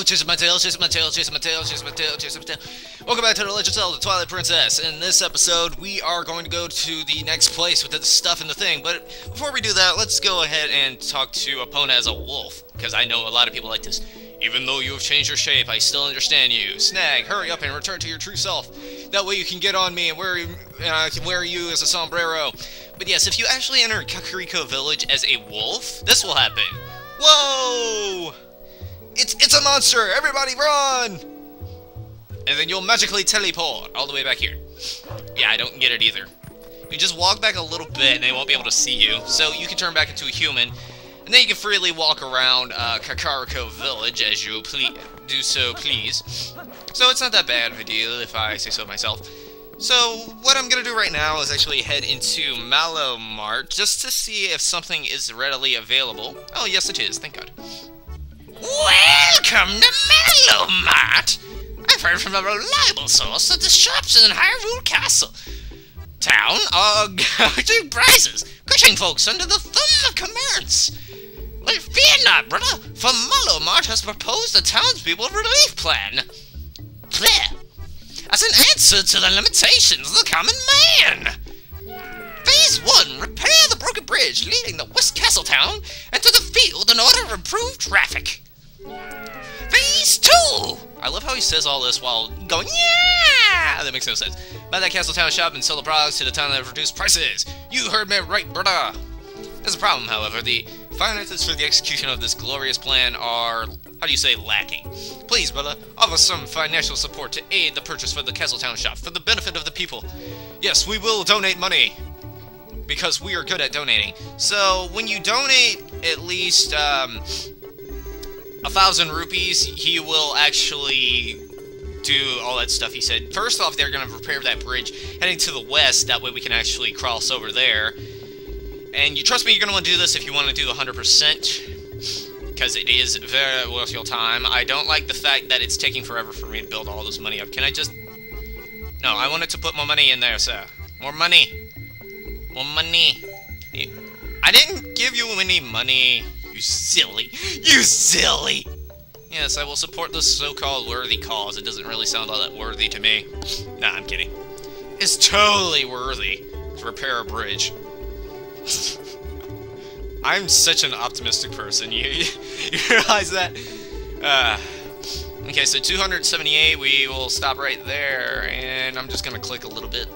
chasing my tail, chasing my tail, chasing my tail, chasing my tail, chasing my tail. Welcome back to the Legend of Zelda, Twilight Princess. In this episode, we are going to go to the next place with the stuff and the thing. But before we do that, let's go ahead and talk to Epona as a wolf, because I know a lot of people like this. Even though you have changed your shape, I still understand you. Snag, hurry up and return to your true self. That way you can get on me and I can wear you as a sombrero. But yes, if you actually enter Kakariko Village as a wolf, this will happen. Whoa! It's a monster! Everybody run! And then you'll magically teleport all the way back here. Yeah, I don't get it either. You just walk back a little bit and they won't be able to see you. So you can turn back into a human. And then you can freely walk around Kakariko Village as you do so please. So it's not that bad of a deal if I say so myself. So what I'm going to do right now is actually head into Mallow Mart just to see if something is readily available. Oh yes it is, thank God. Welcome to Mallow Mart! I've heard from a reliable source that the shops in Hyrule Castle town are gouging prices, crushing folks under the thumb of commerce. Well, fear not, brother, for Mallow Mart has proposed the townspeople relief plan. There, as an answer to the limitations of the common man. Phase 1, repair the broken bridge leading the West Castle town and to the field in order to improve traffic. Phase 2! I love how he says all this while going, yeah! That makes no sense. Buy that Castle Town shop and sell the products to the town that have reduced prices. You heard me right, brother. There's a problem, however. The finances for the execution of this glorious plan are, how do you say, lacking. Please, brother, offer some financial support to aid the purchase for the Castle Town shop for the benefit of the people. Yes, we will donate money, because we are good at donating. So, when you donate at least, 1,000 rupees, he will actually do all that stuff he said. First off, they're going to repair that bridge heading to the west, that way we can actually cross over there. And you trust me, you're going to want to do this if you want to do 100%, because it is very worth your time. I don't like the fact that it's taking forever for me to build all this money up. Can I just... No, I wanted to put more money in there, sir. More money. More money. I didn't give you any money. You silly. You silly! Yes, I will support this so-called worthy cause. It doesn't really sound all that worthy to me. Nah, I'm kidding. It's totally worthy to repair a bridge. I'm such an optimistic person. You realize that? Okay, so 278, we will stop right there, and I'm just gonna click a little bit.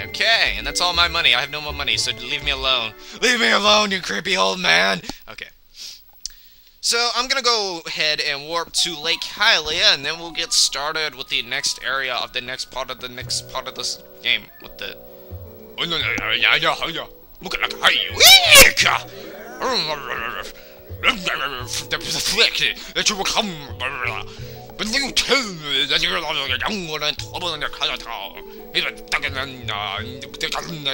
Okay, and that's all my money. I have no more money, so leave me alone. Leave me alone, you creepy old man! Okay. So, I'm gonna go ahead and warp to Lake Hylia, and then we'll get started with the next area of the next part of this game. What the... that you will come, but you tell me that you're young one and trouble in your town. Even stuck in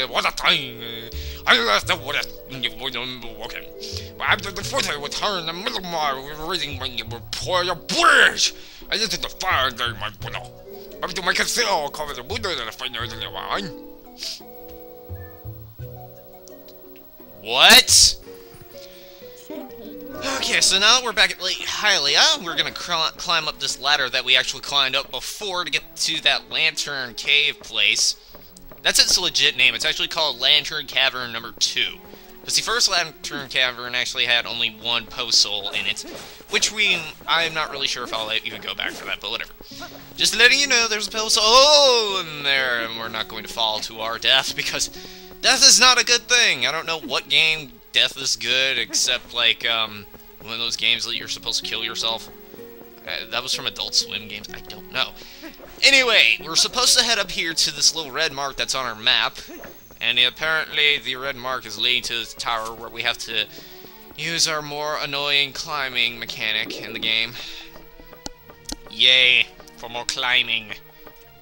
what a time. I left the water when you were walking. But after the fourth I would turn the middle mile reading when you would pour your bridge. I into the fire there, my brother. After my castle cover the wood and the fire in your wine. What? Okay, so now that we're back at Lake Hylia, we're gonna climb up this ladder that we actually climbed up before to get to that Lantern Cave place. That's its legit name. It's actually called Lantern Cavern number 2. Because the first Lantern Cavern actually had only one post soul in it, which I'm not really sure if I'll even go back for that, but whatever. Just letting you know there's a post soul in there, and we're not going to fall to our death, because death is not a good thing. I don't know what game death is good, except like one of those games that you're supposed to kill yourself. That was from Adult Swim games. I don't know. Anyway, we're supposed to head up here to this little red mark that's on our map, and apparently the red mark is leading to this tower where we have to use our more annoying climbing mechanic in the game. Yay, for more climbing.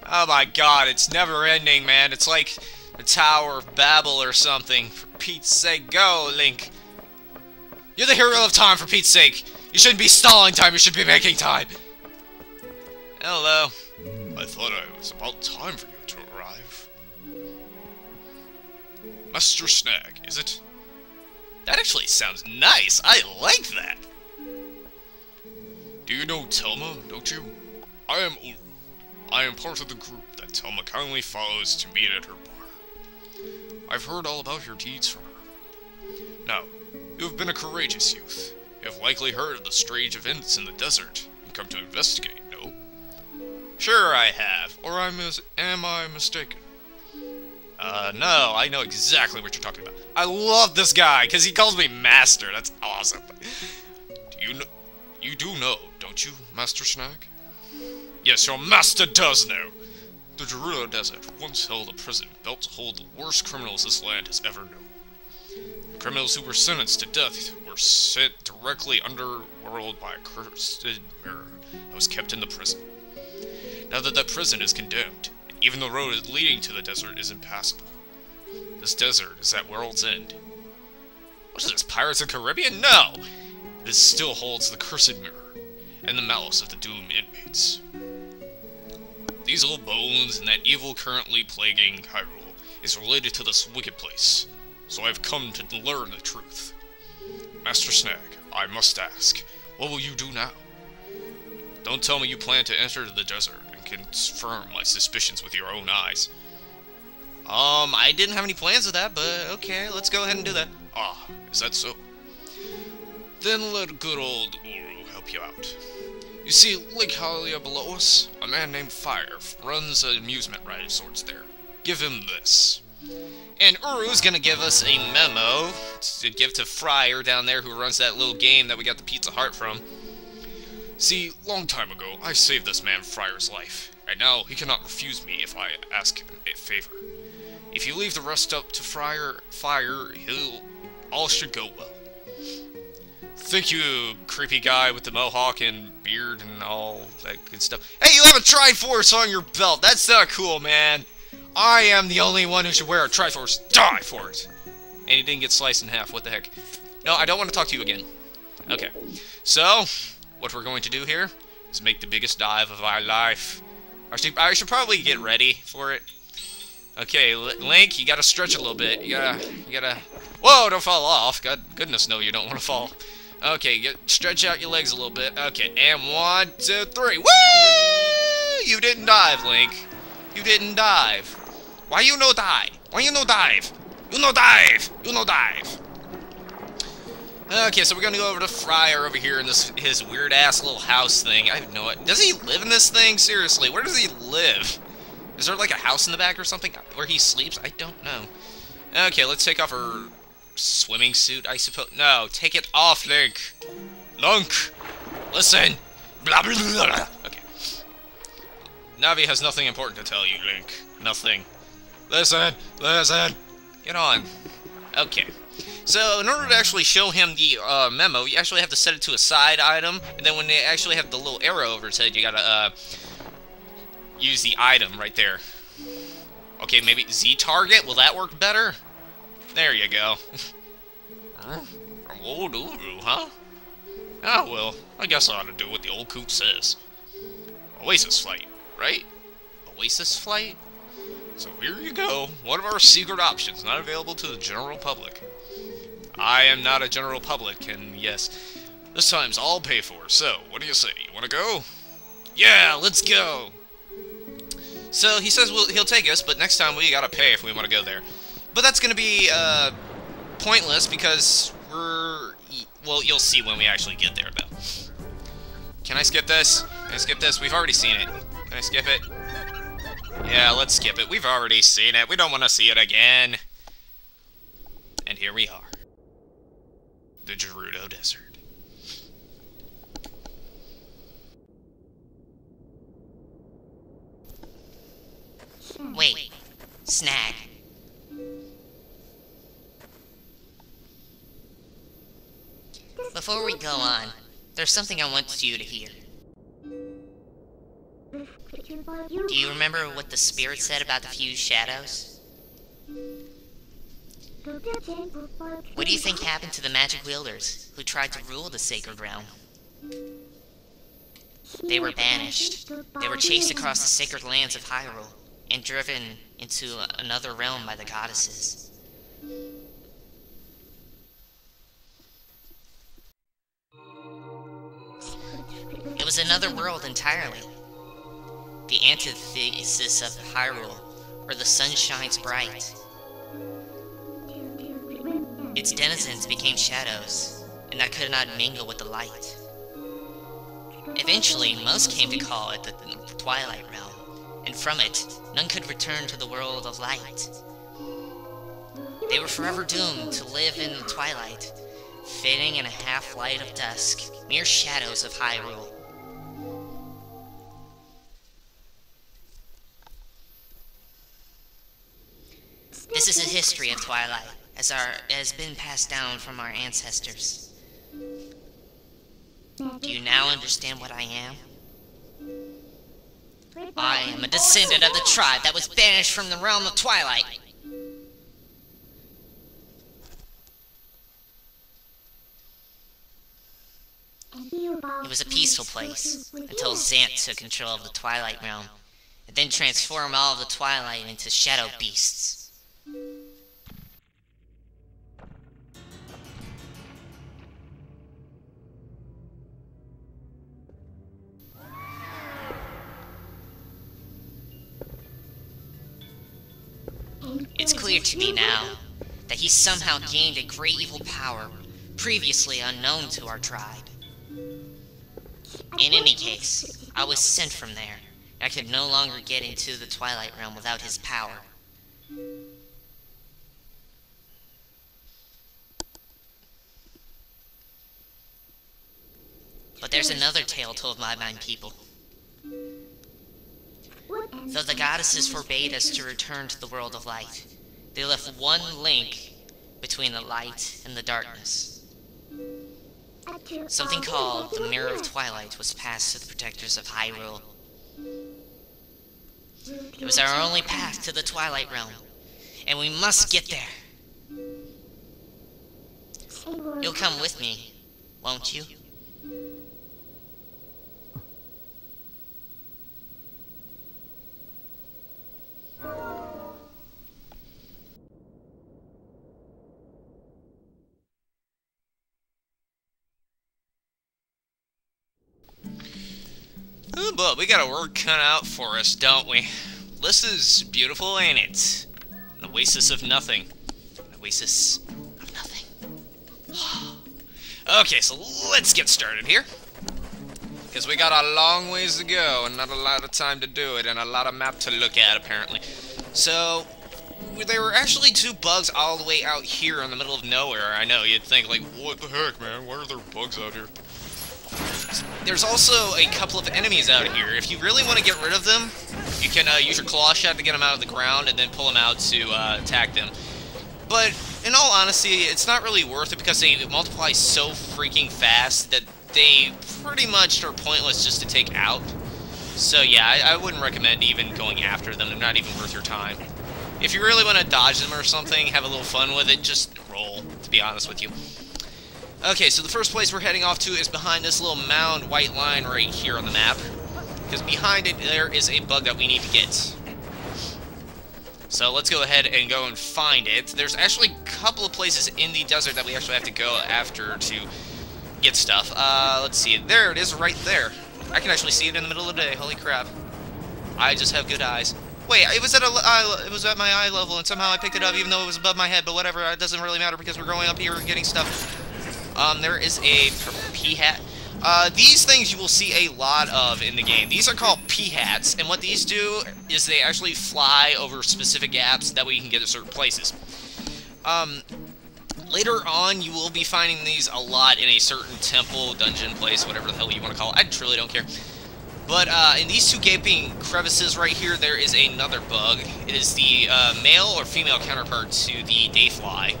Oh my god, it's never ending, man. It's like the Tower of Babel or something. For Pete's sake, go, Link. You're the hero of time, for Pete's sake. You shouldn't be stalling time, you should be making time. Hello. I thought it was about time for you to arrive. Master Snag, is it? That actually sounds nice. I like that. Do you know Telma, don't you? I am Uru. I am part of the group that Telma kindly follows to meet at her bar. I've heard all about your deeds from her. Now, you have been a courageous youth. You have likely heard of the strange events in the desert and come to investigate, no? Sure I have, or am I mistaken? No, I know exactly what you're talking about. I love this guy, because he calls me Master. That's awesome. You do know, don't you, Master Snag? Yes, your master does know. The Gerudo Desert once held a prison built to hold the worst criminals this land has ever known. The criminals who were sentenced to death were sent directly underworld by a cursed mirror that was kept in the prison. Now that prison is condemned, even the road leading to the desert is impassable. This desert is at world's end. What is this, Pirates of the Caribbean? No! This still holds the cursed mirror and the malice of the doomed inmates. These old bones and that evil currently plaguing Hyrule is related to this wicked place, so I have come to learn the truth. Master Snag, I must ask, what will you do now? Don't tell me you plan to enter the desert and confirm my suspicions with your own eyes. I didn't have any plans of that, but okay, let's go ahead and do that. Ah, is that so? Then let good old Uru help you out. You see, Lake Hylia below us, a man named Fire runs an amusement ride of sorts there. Give him this. And Uru's gonna give us a memo to give to Friar down there who runs that little game that we got the Pizza Heart from. See, long time ago, I saved this man Friar's life, and now he cannot refuse me if I ask him a favor. If you leave the rest up to Fire, all should go well. Thank you, creepy guy with the mohawk and beard and all that good stuff. Hey, you have a Triforce on your belt. That's not cool, man. I am the only one who should wear a Triforce. Die for it. And he didn't get sliced in half. What the heck? No, I don't want to talk to you again. Okay. So, what we're going to do here is make the biggest dive of our life. I should probably get ready for it. Okay, Link, you gotta stretch a little bit. You gotta... Whoa, don't fall off. God, goodness, no, you don't want to fall. Okay, stretch out your legs a little bit. Okay, and 1, 2, 3. Woo! You didn't dive, Link. You didn't dive. Why you no dive? Why you no dive? You no dive. You no dive. Okay, so we're gonna go over to Friar over here in his weird ass little house thing. I have no idea. Does he live in this thing? Seriously, where does he live? Is there like a house in the back or something where he sleeps? I don't know. Okay, let's take off her swimming suit, I suppose. No, take it off, Link. Link, listen. Blah, blah, blah, blah. Okay. Navi has nothing important to tell you, Link. Nothing. Listen. Get on. Okay. So, in order to actually show him the memo, you actually have to set it to a side item, and then when they actually have the little arrow over its head, you gotta use the item right there. Okay, maybe Z-target? Will that work better? There you go. From old Uru, huh? Ah, well, I guess I ought to do what the old coot says. Oasis flight, right? Oasis flight? So here you go, one of our secret options, not available to the general public. I am not a general public, and yes, this time's all paid for, so what do you say, you wanna go? Yeah, let's go! So he says he'll take us, but next time we gotta pay if we want to go there. But that's gonna be pointless because well, you'll see when we actually get there, though. Can I skip this? Can I skip this? We've already seen it. Can I skip it? Yeah, let's skip it. We've already seen it. We don't want to see it again. And here we are. The Gerudo Desert. Wait, Snag. Before we go on, there's something I want you to hear. Do you remember what the spirit said about the fused shadows? What do you think happened to the magic wielders who tried to rule the sacred realm? They were banished. They were chased across the sacred lands of Hyrule and driven into another realm by the goddesses. It was another world entirely. The antithesis of Hyrule, where the sun shines bright. Its denizens became shadows, and I could not mingle with the light. Eventually, most came to call it the Twilight Realm, and from it, none could return to the world of light. They were forever doomed to live in the twilight, fading in a half-light of dusk, mere shadows of Hyrule. This is a history of Twilight, as has been passed down from our ancestors. Do you now understand what I am? I am a descendant of the tribe that was banished from the realm of Twilight. It was a peaceful place, until Zant took control of the Twilight Realm, and then transformed all of the Twilight into shadow beasts. It's clear to me now that he somehow gained a great evil power previously unknown to our tribe. In any case, I was sent from there. I could no longer get into the Twilight Realm without his power. But there's another tale told by my people. Though the goddesses forbade us to return to the world of light, they left one link between the light and the darkness. Something called the Mirror of Twilight was passed to the protectors of Hyrule. It was our only path to the Twilight Realm, and we must get there. You'll come with me, won't you? Oh, but we got our work cut out for us, don't we? This is beautiful, ain't it? An oasis of nothing. An oasis of nothing. Okay, so let's get started here. Because we got a long ways to go, and not a lot of time to do it, and a lot of map to look at, apparently. So, there were actually two bugs all the way out here in the middle of nowhere. I know, you'd think, like, what the heck, man? Why are there bugs out here? There's also a couple of enemies out here. If you really want to get rid of them, you can use your claw shot to get them out of the ground and then pull them out to attack them. But in all honesty, it's not really worth it because they multiply so freaking fast that they pretty much are pointless just to take out. So yeah, I wouldn't recommend even going after them. They're not even worth your time. If you really want to dodge them or something, have a little fun with it, just roll, to be honest with you. Okay, so the first place we're heading off to is behind this little mound white line right here on the map. Because behind it, there is a bug that we need to get. So let's go ahead and go and find it. There's actually a couple of places in the desert that we actually have to go after to get stuff. Let's see. There it is right there. I can actually see it in the middle of the day. Holy crap. I just have good eyes. Wait, it was at my eye level, and somehow I picked it up even though it was above my head, but whatever, it doesn't really matter because we're going up here and getting stuff. There is a P-hat. These things you will see a lot of in the game. These are called P-hats, and what these do is they actually fly over specific gaps that way you can get to certain places. Later on, you will be finding these a lot in a certain temple, dungeon place, whatever the hell you want to call it. I truly don't care. But in these two gaping crevices right here, there is another bug. It is the male or female counterpart to the dayfly.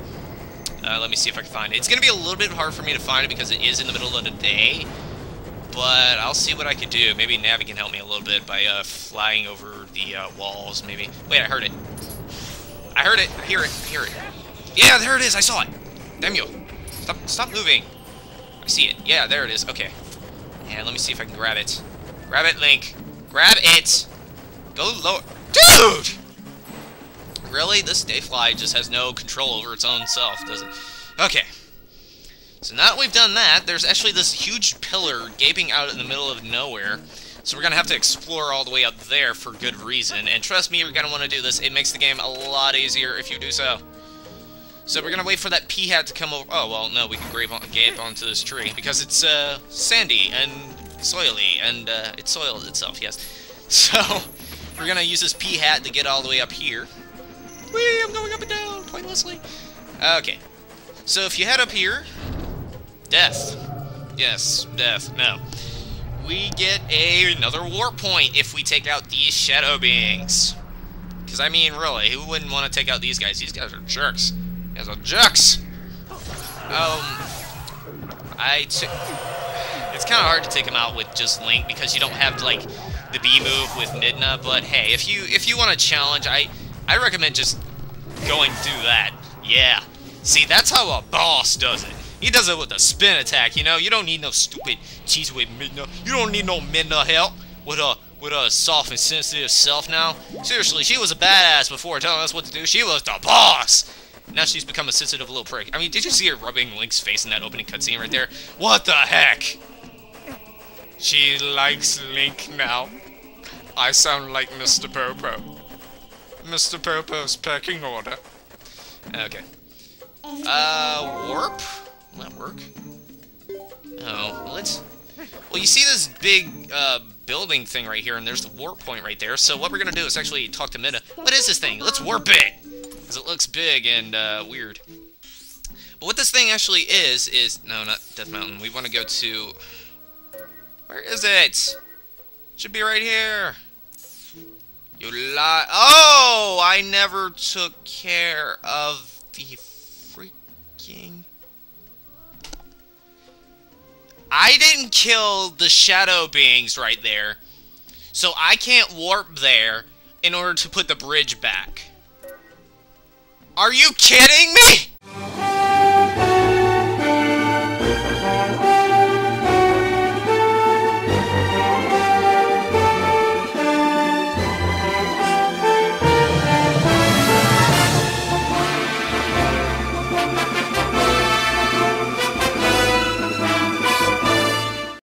Let me see if I can find it. It's going to be a little bit hard for me to find it because it is in the middle of the day. But I'll see what I can do. Maybe Navi can help me a little bit by flying over the walls, maybe. Wait, I heard it. I heard it. I hear it. I hear it. Yeah, there it is. I saw it. Damn you. Stop moving. I see it. Yeah, there it is. Okay. And let me see if I can grab it. Grab it, Link. Grab it. Go lower. Dude! Really? This dayfly just has no control over its own self, does it? Okay. So now that we've done that, there's actually this huge pillar gaping out in the middle of nowhere. So we're going to have to explore all the way up there for good reason. And trust me, you're going to want to do this. It makes the game a lot easier if you do so. So we're going to wait for that pea hat to come over. Oh, well, no, we can gape onto this tree. Because it's sandy and soily. And it soiled itself, yes. So we're going to use this pea hat to get all the way up here. Whee! I'm going up and down pointlessly. Okay. So if you head up here... Death. Yes, death. No. We get another warp point if we take out these shadow beings. Because, I mean, really, who wouldn't want to take out these guys? These guys are jerks. These guys are jerks! It's kind of hard to take them out with just Link because you don't have, like, the B move with Midna. But, hey, if you want to challenge, I recommend just going through that. Yeah. See, that's how a boss does it. He does it with a spin attack, you know? You don't need no stupid cheese with Midna. You don't need no Midna help with a soft and sensitive self now. Seriously, she was a badass before telling us what to do. She was the boss! Now she's become a sensitive little prick. I mean, did you see her rubbing Link's face in that opening cutscene right there? What the heck? She likes Link now. I sound like Mr. Popo. Mr. Popo's pecking order. Okay. Warp? Will that work? Oh, well, you see this big, building thing right here, and there's the warp point right there, so what we're gonna do is actually talk to Midna. What is this thing? Let's warp it! Because it looks big and, weird. But what this thing actually is... No, not Death Mountain. We want to go to... Where is it? Should be right here. You lie. Oh! I never took care of the freaking... I didn't kill the shadow beings right there, so I can't warp there in order to put the bridge back. Are you kidding me?